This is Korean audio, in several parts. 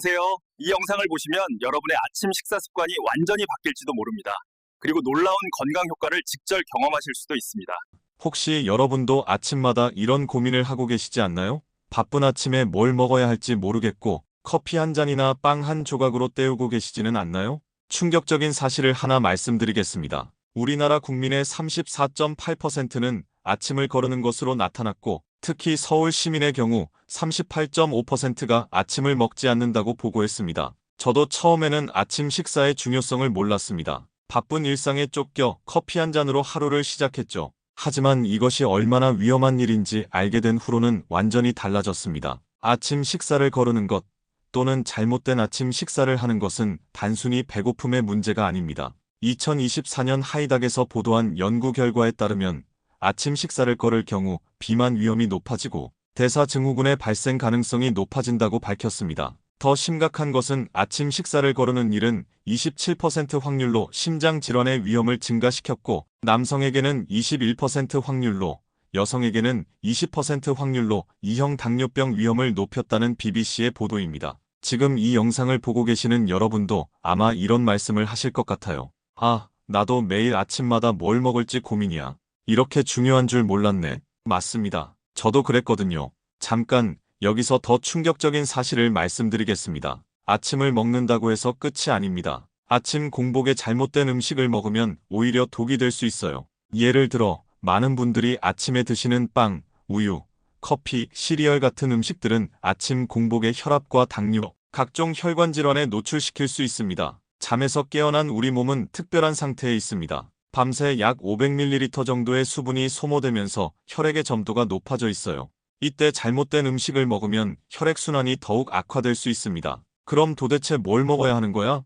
안녕하세요. 이 영상을 보시면 여러분의 아침 식사 습관이 완전히 바뀔지도 모릅니다. 그리고 놀라운 건강 효과를 직접 경험하실 수도 있습니다. 혹시 여러분도 아침마다 이런 고민을 하고 계시지 않나요? 바쁜 아침에 뭘 먹어야 할지 모르겠고 커피 한 잔이나 빵 한 조각으로 때우고 계시지는 않나요? 충격적인 사실을 하나 말씀드리겠습니다. 우리나라 국민의 34.8%는 아침을 거르는 것으로 나타났고 특히 서울 시민의 경우 38.5%가 아침을 먹지 않는다고 보고했습니다. 저도 처음에는 아침 식사의 중요성을 몰랐습니다. 바쁜 일상에 쫓겨 커피 한 잔으로 하루를 시작했죠. 하지만 이것이 얼마나 위험한 일인지 알게 된 후로는 완전히 달라졌습니다. 아침 식사를 거르는 것 또는 잘못된 아침 식사를 하는 것은 단순히 배고픔의 문제가 아닙니다. 2024년 하이닥에서 보도한 연구 결과에 따르면 아침 식사를 거를 경우 비만 위험이 높아지고 대사증후군의 발생 가능성이 높아진다고 밝혔습니다. 더 심각한 것은 아침 식사를 거르는 일은 27% 확률로 심장 질환의 위험을 증가시켰고 남성에게는 21% 확률로 여성에게는 20% 확률로 2형 당뇨병 위험을 높였다는 BBC의 보도입니다. 지금 이 영상을 보고 계시는 여러분도 아마 이런 말씀을 하실 것 같아요. 아, 나도 매일 아침마다 뭘 먹을지 고민이야. 이렇게 중요한 줄 몰랐네. 맞습니다. 저도 그랬거든요. 잠깐 여기서 더 충격적인 사실을 말씀드리겠습니다. 아침을 먹는다고 해서 끝이 아닙니다. 아침 공복에 잘못된 음식을 먹으면 오히려 독이 될 수 있어요. 예를 들어 많은 분들이 아침에 드시는 빵, 우유, 커피, 시리얼 같은 음식들은 아침 공복에 혈압과 당뇨, 각종 혈관 질환에 노출시킬 수 있습니다. 잠에서 깨어난 우리 몸은 특별한 상태에 있습니다. 밤새 약 500ml 정도의 수분이 소모되면서 혈액의 점도가 높아져 있어요. 이때 잘못된 음식을 먹으면 혈액순환이 더욱 악화될 수 있습니다. 그럼 도대체 뭘 먹어야 하는 거야?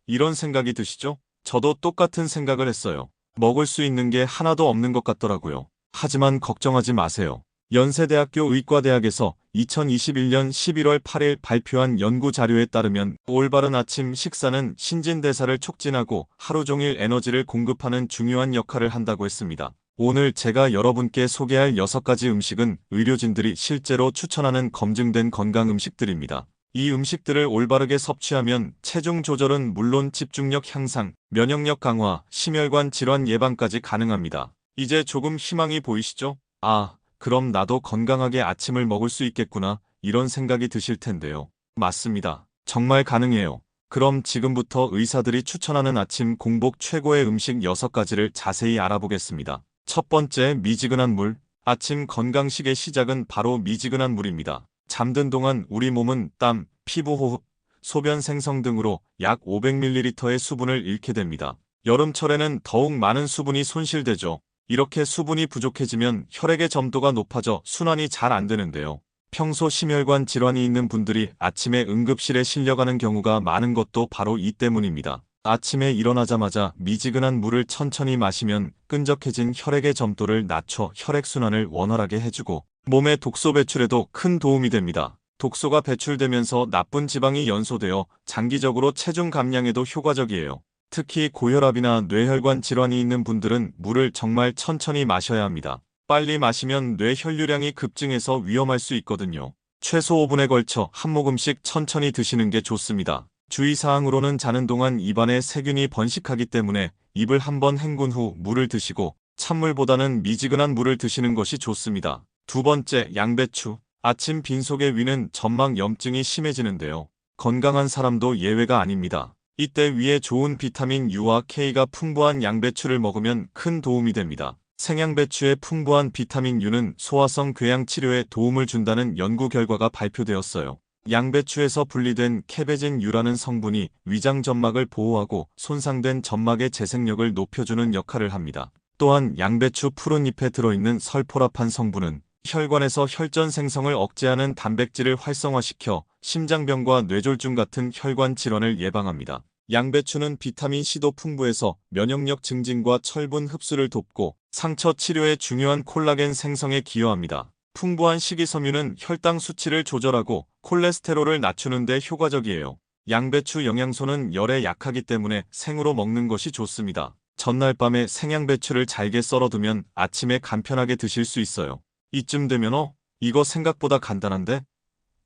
이런 생각이 드시죠? 저도 똑같은 생각을 했어요. 먹을 수 있는 게 하나도 없는 것 같더라고요. 하지만 걱정하지 마세요. 연세대학교 의과대학에서 2021년 11월 8일 발표한 연구 자료에 따르면 올바른 아침 식사는 신진대사를 촉진하고 하루 종일 에너지를 공급하는 중요한 역할을 한다고 했습니다. 오늘 제가 여러분께 소개할 6가지 음식은 의료진들이 실제로 추천하는 검증된 건강 음식들입니다. 이 음식들을 올바르게 섭취하면 체중 조절은 물론 집중력 향상, 면역력 강화, 심혈관 질환 예방까지 가능합니다. 이제 조금 희망이 보이시죠? 아, 그럼 나도 건강하게 아침을 먹을 수 있겠구나, 이런 생각이 드실 텐데요. 맞습니다. 정말 가능해요. 그럼 지금부터 의사들이 추천하는 아침 공복 최고의 음식 6가지를 자세히 알아보겠습니다. 첫 번째, 미지근한 물. 아침 건강식의 시작은 바로 미지근한 물입니다. 잠든 동안 우리 몸은 땀, 피부 호흡, 소변 생성 등으로 약 500ml의 수분을 잃게 됩니다. 여름철에는 더욱 많은 수분이 손실되죠. 이렇게 수분이 부족해지면 혈액의 점도가 높아져 순환이 잘 안 되는데요. 평소 심혈관 질환이 있는 분들이 아침에 응급실에 실려가는 경우가 많은 것도 바로 이 때문입니다. 아침에 일어나자마자 미지근한 물을 천천히 마시면 끈적해진 혈액의 점도를 낮춰 혈액순환을 원활하게 해주고 몸의 독소 배출에도 큰 도움이 됩니다. 독소가 배출되면서 나쁜 지방이 연소되어 장기적으로 체중 감량에도 효과적이에요. 특히 고혈압이나 뇌혈관 질환이 있는 분들은 물을 정말 천천히 마셔야 합니다. 빨리 마시면 뇌 혈류량이 급증해서 위험할 수 있거든요. 최소 5분에 걸쳐 한 모금씩 천천히 드시는 게 좋습니다. 주의사항으로는 자는 동안 입안에 세균이 번식하기 때문에 입을 한번 헹군 후 물을 드시고 찬물보다는 미지근한 물을 드시는 것이 좋습니다. 두 번째, 양배추. 아침 빈속의 위는 점막 염증이 심해지는데요. 건강한 사람도 예외가 아닙니다. 이때 위에 좋은 비타민 U와 K가 풍부한 양배추를 먹으면 큰 도움이 됩니다. 생양배추의 풍부한 비타민 U는 소화성 궤양 치료에 도움을 준다는 연구 결과가 발표되었어요. 양배추에서 분리된 캐베진 U라는 성분이 위장 점막을 보호하고 손상된 점막의 재생력을 높여주는 역할을 합니다. 또한 양배추 푸른 잎에 들어있는 설포라판 성분은 혈관에서 혈전 생성을 억제하는 단백질을 활성화시켜 심장병과 뇌졸중 같은 혈관 질환을 예방합니다. 양배추는 비타민C도 풍부해서 면역력 증진과 철분 흡수를 돕고 상처 치료에 중요한 콜라겐 생성에 기여합니다. 풍부한 식이섬유는 혈당 수치를 조절하고 콜레스테롤을 낮추는 데 효과적이에요. 양배추 영양소는 열에 약하기 때문에 생으로 먹는 것이 좋습니다. 전날 밤에 생양배추를 잘게 썰어두면 아침에 간편하게 드실 수 있어요. 이쯤 되면 이거 생각보다 간단한데?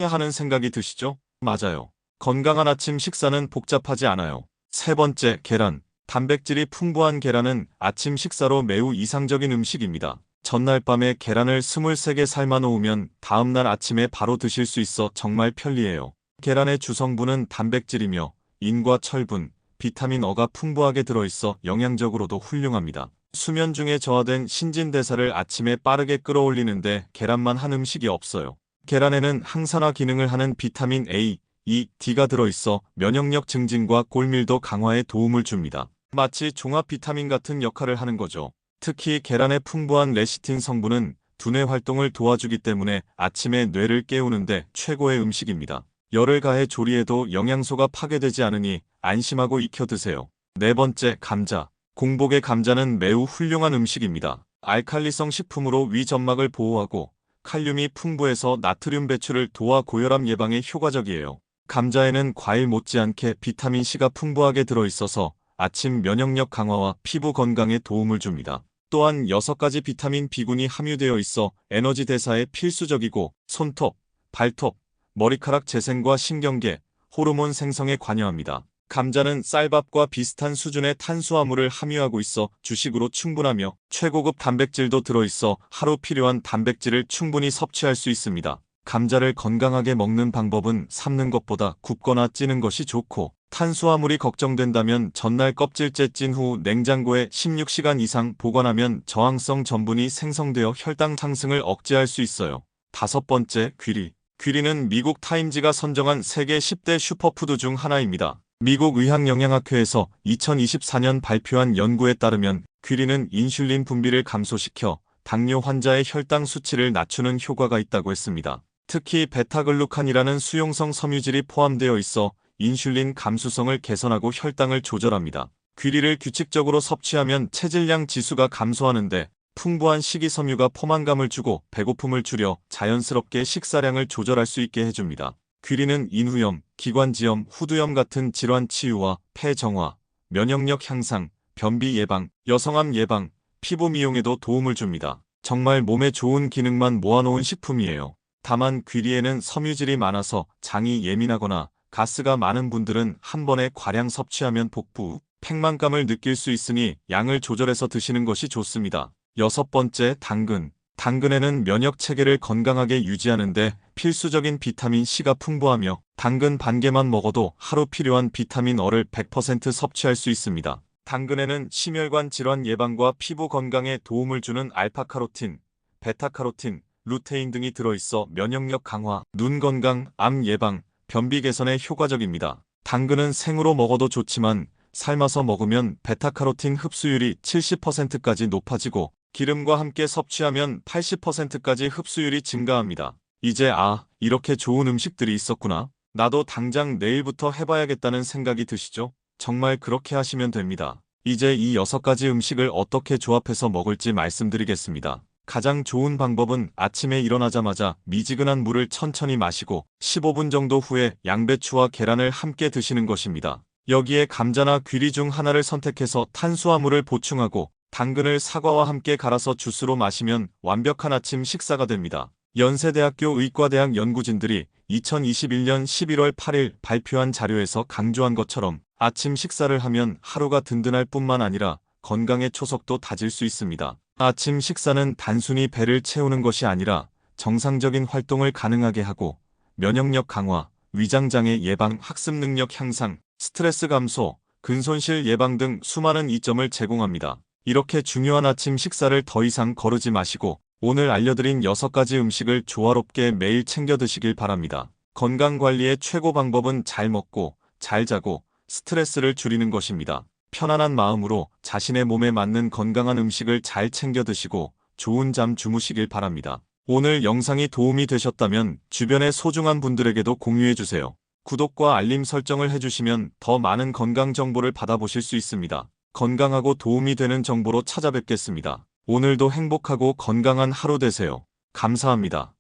하는 생각이 드시죠? 맞아요. 건강한 아침 식사는 복잡하지 않아요. 세 번째, 계란. 단백질이 풍부한 계란은 아침 식사로 매우 이상적인 음식입니다. 전날 밤에 계란을 23개 삶아 놓으면 다음날 아침에 바로 드실 수 있어 정말 편리해요. 계란의 주성분은 단백질이며 인과 철분, 비타민 어가 풍부하게 들어있어 영양적으로도 훌륭합니다. 수면 중에 저하된 신진대사를 아침에 빠르게 끌어올리는데 계란만 한 음식이 없어요. 계란에는 항산화 기능을 하는 비타민 A, E, D가 들어있어 면역력 증진과 골밀도 강화에 도움을 줍니다. 마치 종합 비타민 같은 역할을 하는 거죠. 특히 계란의 풍부한 레시틴 성분은 두뇌 활동을 도와주기 때문에 아침에 뇌를 깨우는데 최고의 음식입니다. 열을 가해 조리해도 영양소가 파괴되지 않으니 안심하고 익혀 드세요. 네 번째, 감자. 공복의 감자는 매우 훌륭한 음식입니다. 알칼리성 식품으로 위 점막을 보호하고 칼륨이 풍부해서 나트륨 배출을 도와 고혈압 예방에 효과적이에요. 감자에는 과일 못지않게 비타민C가 풍부하게 들어있어서 아침 면역력 강화와 피부 건강에 도움을 줍니다. 또한 6가지 비타민 B군이 함유되어 있어 에너지 대사에 필수적이고 손톱, 발톱, 머리카락 재생과 신경계, 호르몬 생성에 관여합니다. 감자는 쌀밥과 비슷한 수준의 탄수화물을 함유하고 있어 주식으로 충분하며 최고급 단백질도 들어있어 하루 필요한 단백질을 충분히 섭취할 수 있습니다. 감자를 건강하게 먹는 방법은 삶는 것보다 굽거나 찌는 것이 좋고 탄수화물이 걱정된다면 전날 껍질째 찐 후 냉장고에 16시간 이상 보관하면 저항성 전분이 생성되어 혈당 상승을 억제할 수 있어요. 다섯 번째, 귀리. 귀리는 미국 타임지가 선정한 세계 10대 슈퍼푸드 중 하나입니다. 미국 의학영양학회에서 2024년 발표한 연구에 따르면 귀리는 인슐린 분비를 감소시켜 당뇨 환자의 혈당 수치를 낮추는 효과가 있다고 했습니다. 특히 베타글루칸이라는 수용성 섬유질이 포함되어 있어 인슐린 감수성을 개선하고 혈당을 조절합니다. 귀리를 규칙적으로 섭취하면 체질량 지수가 감소하는데 풍부한 식이섬유가 포만감을 주고 배고픔을 줄여 자연스럽게 식사량을 조절할 수 있게 해줍니다. 귀리는 인후염, 기관지염, 후두염 같은 질환 치유와 폐 정화, 면역력 향상, 변비 예방, 여성암 예방, 피부 미용에도 도움을 줍니다. 정말 몸에 좋은 기능만 모아놓은 식품이에요. 다만 귀리에는 섬유질이 많아서 장이 예민하거나 가스가 많은 분들은 한 번에 과량 섭취하면 복부, 팽만감을 느낄 수 있으니 양을 조절해서 드시는 것이 좋습니다. 여섯 번째, 당근. 당근에는 면역 체계를 건강하게 유지하는데 필수적인 비타민 C가 풍부하며 당근 반 개만 먹어도 하루 필요한 비타민 어를 100% 섭취할 수 있습니다. 당근에는 심혈관 질환 예방과 피부 건강에 도움을 주는 알파카로틴, 베타카로틴, 루테인 등이 들어있어 면역력 강화, 눈 건강, 암 예방, 변비 개선에 효과적입니다. 당근은 생으로 먹어도 좋지만 삶아서 먹으면 베타카로틴 흡수율이 70%까지 높아지고 기름과 함께 섭취하면 80%까지 흡수율이 증가합니다. 이제 이렇게 좋은 음식들이 있었구나. 나도 당장 내일부터 해봐야겠다는 생각이 드시죠? 정말 그렇게 하시면 됩니다. 이제 이 6가지 음식을 어떻게 조합해서 먹을지 말씀드리겠습니다. 가장 좋은 방법은 아침에 일어나자마자 미지근한 물을 천천히 마시고 15분 정도 후에 양배추와 계란을 함께 드시는 것입니다. 여기에 감자나 귀리 중 하나를 선택해서 탄수화물을 보충하고 당근을 사과와 함께 갈아서 주스로 마시면 완벽한 아침 식사가 됩니다. 연세대학교 의과대학 연구진들이 2021년 11월 8일 발표한 자료에서 강조한 것처럼 아침 식사를 하면 하루가 든든할 뿐만 아니라 건강의 초석도 다질 수 있습니다. 아침 식사는 단순히 배를 채우는 것이 아니라 정상적인 활동을 가능하게 하고 면역력 강화, 위장장애 예방, 학습 능력 향상, 스트레스 감소, 근손실 예방 등 수많은 이점을 제공합니다. 이렇게 중요한 아침 식사를 더 이상 거르지 마시고 오늘 알려드린 6가지 음식을 조화롭게 매일 챙겨 드시길 바랍니다. 건강관리의 최고 방법은 잘 먹고 잘 자고 스트레스를 줄이는 것입니다. 편안한 마음으로 자신의 몸에 맞는 건강한 음식을 잘 챙겨 드시고 좋은 잠 주무시길 바랍니다. 오늘 영상이 도움이 되셨다면 주변의 소중한 분들에게도 공유해주세요. 구독과 알림 설정을 해주시면 더 많은 건강 정보를 받아보실 수 있습니다. 건강하고 도움이 되는 정보로 찾아뵙겠습니다. 오늘도 행복하고 건강한 하루 되세요. 감사합니다.